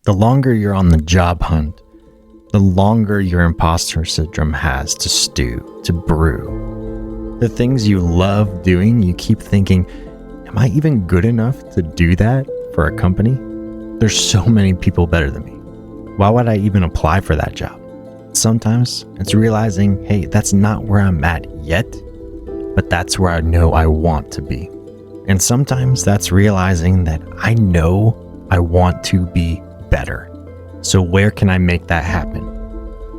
The longer you're on the job hunt, the longer your imposter syndrome has to stew, to brew. The things you love doing, you keep thinking, am I even good enough to do that for a company? There's so many people better than me. Why would I even apply for that job? Sometimes it's realizing, hey, that's not where I'm at yet, but that's where I know I want to be. And sometimes that's realizing that I know I want to be better. So where can I make that happen?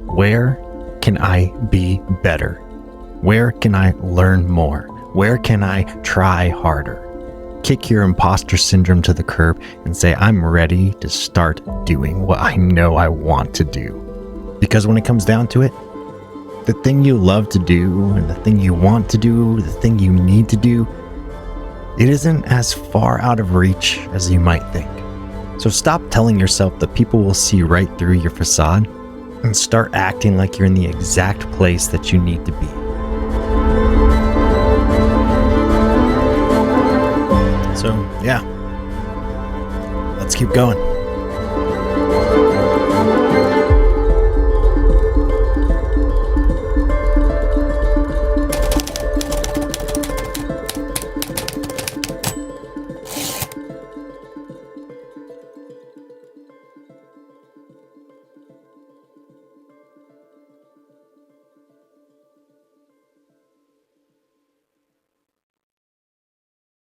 Where can I be better? Where can I learn more? Where can I try harder? Kick your imposter syndrome to the curb and say, I'm ready to start doing what I know I want to do. Because when it comes down to it, the thing you love to do and the thing you want to do, the thing you need to do, it isn't as far out of reach as you might think. So stop telling yourself that people will see right through your facade and start acting like you're in the exact place that you need to be. So, yeah, let's keep going.